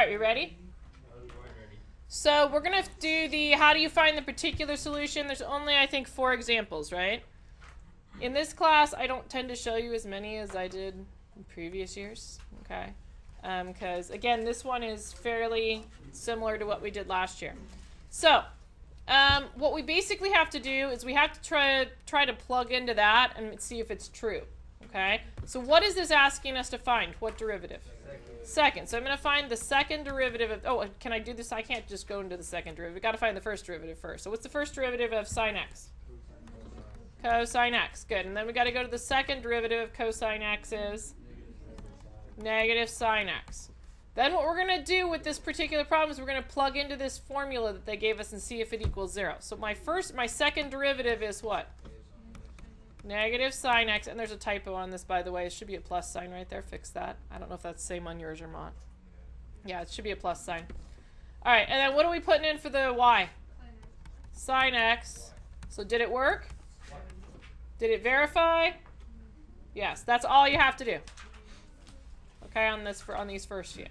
right, we ready? So we're going to do the how do you find the particular solution. There's only, I think, 4 examples, right? In this class, I don't tend to show you as many as I did in previous years, okay? Because, again, this one is fairly similar to what we did last year. So what we basically have to do is we have to try to plug into that and see if it's true, okay? So what is this asking us to find? What derivative? Second. So I'm going to find the second derivative of, oh, can I do this? I can't just go into the second derivative. We've got to find the first derivative first. So what's the first derivative of sine x? Cosine x. Good. And then we got to go to the second derivative of cosine x is negative sine x. Then what we're going to do with this particular problem is we're going to plug into this formula that they gave us and see if it equals 0. So my second derivative is what? Negative sine x, and there's a typo on this, by the way. It should be a plus sign right there. Fix that. I don't know if that's the same on yours or not. Yeah, it should be a plus sign. All right, and then what are we putting in for the y? Sine x. So did it work? Did it verify? Yes, that's all you have to do. Okay, on these first few.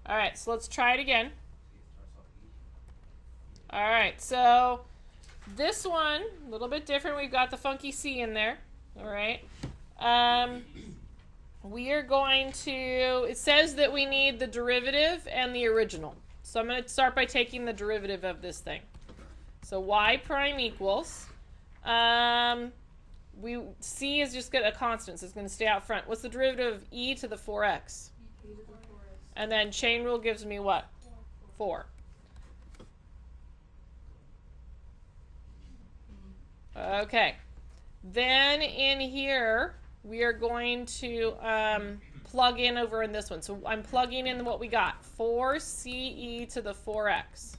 All right, so let's try it again. All right, so this one, a little bit different. We've got the funky C in there. All right. We are going to, it says that we need the derivative and the original. So I'm going to start by taking the derivative of this thing. So y prime equals, C is just a constant, so it's going to stay out front. What's the derivative of e to the 4x? And then chain rule gives me what? 4. Okay, then in here, we are going to plug in over in this one. So I'm plugging in what we got, 4ce to the 4x.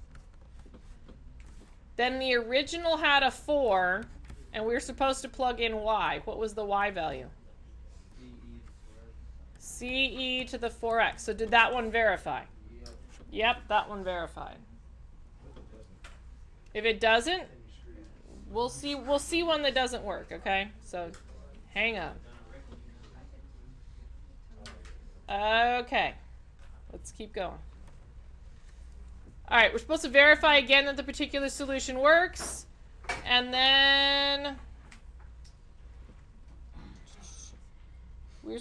Then the original had a 4, and we were supposed to plug in y. What was the y value? ce to the 4x. So did that one verify? Yep, that one verified. If it doesn't, we'll see one that doesn't work, okay? So hang on. Okay. Let's keep going. All right, we're supposed to verify again that the particular solution works. And then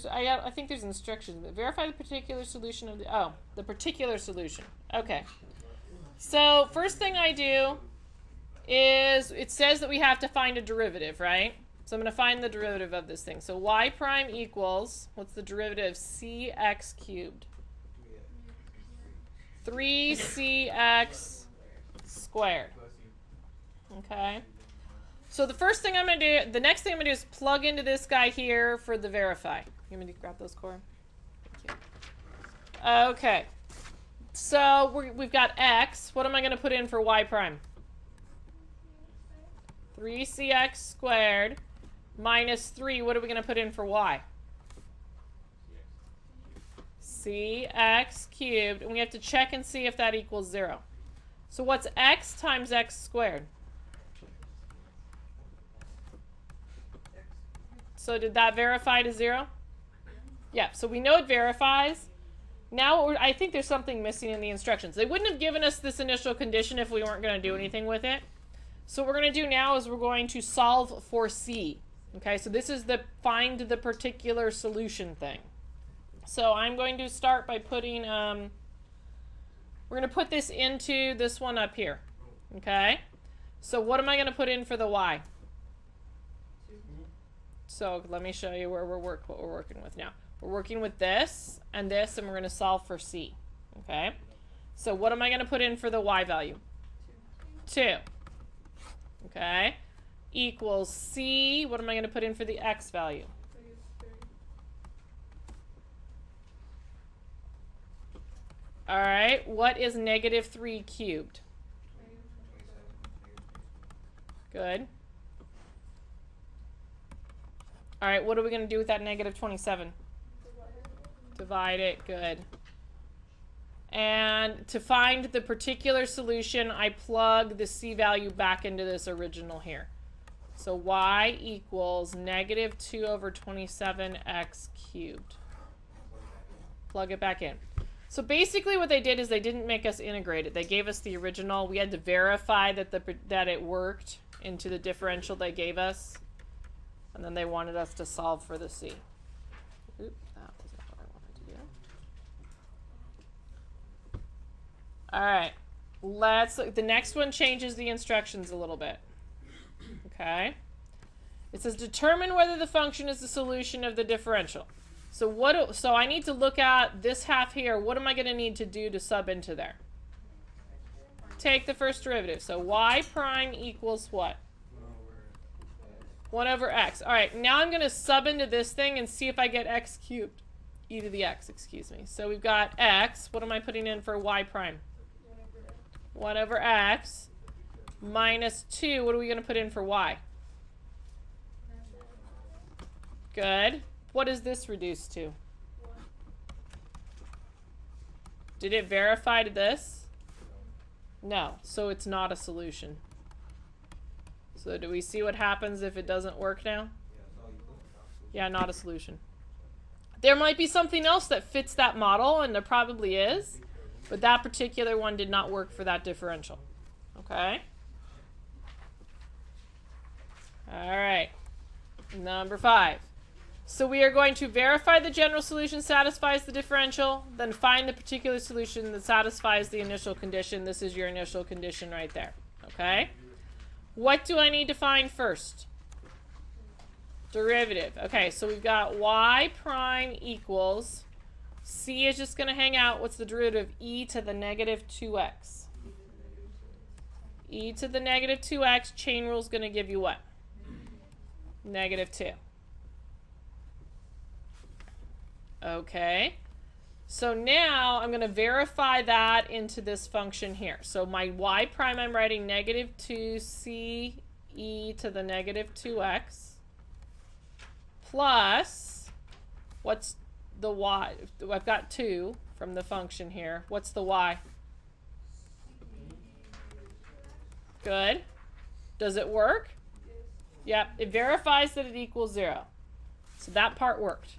I think there's instructions. Verify the particular solution of the particular solution. Okay. So first thing I do is it says that we have to find a derivative, right? So I'm going to find the derivative of this thing. So y prime equals, what's the derivative of cx cubed? 3cx squared. Okay. So the first thing I'm going to do, the next thing I'm going to do is plug into this guy here for the verify. You want me to grab those, Cora? Thank you. Okay. So we've got x. What am I going to put in for y prime? 3cx squared minus 3. What are we going to put in for y? cx cubed. And we have to check and see if that equals 0. So what's x times x squared? So did that verify to 0? Yeah, so we know it verifies. Now I think there's something missing in the instructions. They wouldn't have given us this initial condition if we weren't going to do anything with it. So what we're going to do now is we're going to solve for C. Okay, so this is the find the particular solution thing. So I'm going to start by putting, we're going to put this into this one up here. Okay, so what am I going to put in for the y? So let me show you what we're working with now. We're working with this, and we're going to solve for C. Okay, so what am I going to put in for the y value? 2. Okay, equals C. What am I going to put in for the x value? All right, what is negative 3 cubed? Good. All right, what are we going to do with that negative 27? Divide it. Good. And to find the particular solution, I plug the C value back into this original here. So y equals negative 2 over 27x cubed. Plug it back in. So basically what they did is they didn't make us integrate it. They gave us the original. We had to verify that it worked into the differential they gave us. And then they wanted us to solve for the C. Oop, that wasn't what I wanted to do. All right. Let's look. The next one changes the instructions a little bit. Okay. It says determine whether the function is the solution of the differential. So I need to look at this half here. What am I going to need to do to sub into there? Take the first derivative. So y prime equals what? 1 over x. All right, now I'm going to sub into this thing and see if I get x cubed. E to the x, excuse me. So we've got x. What am I putting in for y prime? 1 over x minus 2. What are we going to put in for y? Good. What is this reduced to? Did it verify to this? No. So it's not a solution. So do we see what happens if it doesn't work now? Yeah, not a solution. There might be something else that fits that model, and there probably is, but that particular one did not work for that differential. Okay? All right. Number 5. So we are going to verify the general solution satisfies the differential, then find the particular solution that satisfies the initial condition. This is your initial condition right there. Okay? What do I need to find first? Derivative. Okay, so we've got y prime equals, C is just going to hang out. What's the derivative? E to the negative 2x. E to the negative 2x, chain rule is going to give you what? Negative 2. Okay, so now I'm going to verify that into this function here. So my y prime, I'm writing negative 2c e to the negative 2x plus, what's the y? I've got 2 from the function here. What's the y? Good. Does it work? Yep, it verifies that it equals 0. So that part worked.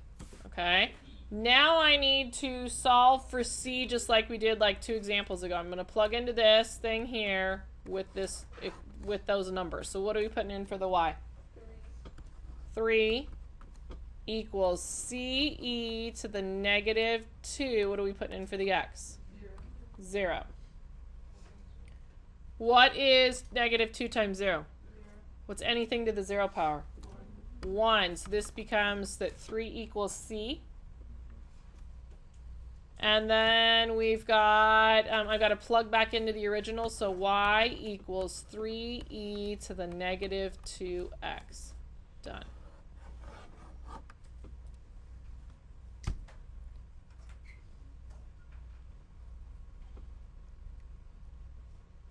Okay. Now I need to solve for C just like we did like 2 examples ago. I'm going to plug into this thing here with those numbers. So what are we putting in for the y? 3 equals CE to the negative 2. What are we putting in for the x? 0. What is negative 2 times 0? What's anything to the 0 power? 1. So this becomes that 3 equals C. And then we've got, I've got to plug back into the original. So y equals 3e to the negative 2x. Done.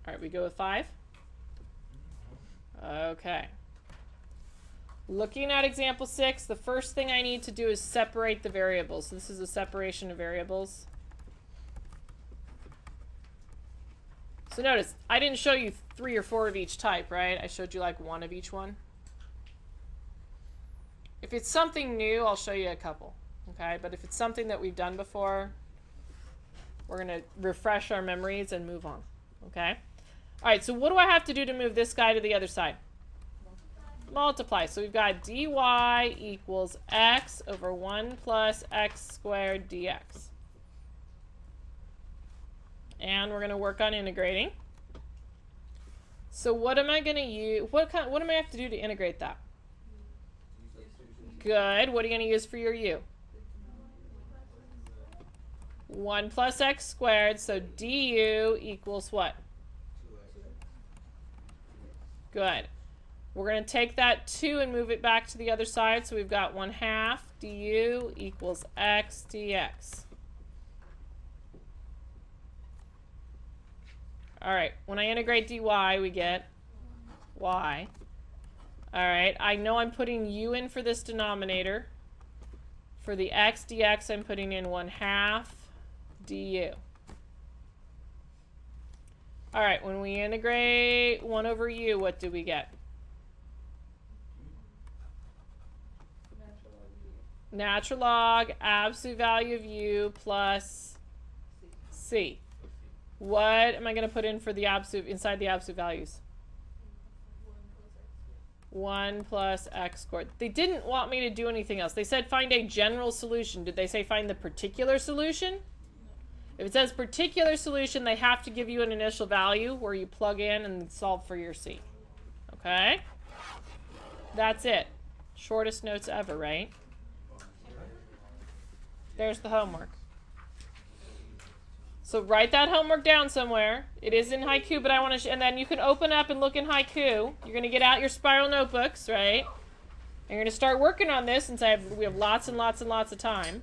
All right, we go with 5. Okay. Looking at example 6, the first thing I need to do is separate the variables. This is a separation of variables. So notice, I didn't show you 3 or 4 of each type, right? I showed you like 1 of each one. If it's something new, I'll show you a couple, okay? But if it's something that we've done before, we're going to refresh our memories and move on, okay? All right, so what do I have to do to move this guy to the other side? Multiply. So we've got dy equals x over 1 plus x squared dx. And we're going to work on integrating. So what am I going to use? What am I have to do to integrate that? Good. What are you going to use for your u? 1 plus x squared. So du equals what? Good. We're going to take that 2 and move it back to the other side. So we've got 1/2 du equals x dx. All right. When I integrate dy, we get y. All right. I know I'm putting u in for this denominator. For the x dx, I'm putting in 1/2 du. All right. When we integrate 1 over u, what do we get? Natural log absolute value of u plus C. What am I going to put in for the absolute, inside the absolute values? 1 plus x squared. They didn't want me to do anything else. They said find a general solution. Did they say find the particular solution? If it says particular solution, they have to give you an initial value where you plug in and solve for your C. Okay? That's it. Shortest notes ever, right? There's the homework. So write that homework down somewhere. It is in Haiku, but I want to, and then you can open up and look in Haiku. You're going to get out your spiral notebooks, right? And you're going to start working on this since we have lots and lots and lots of time.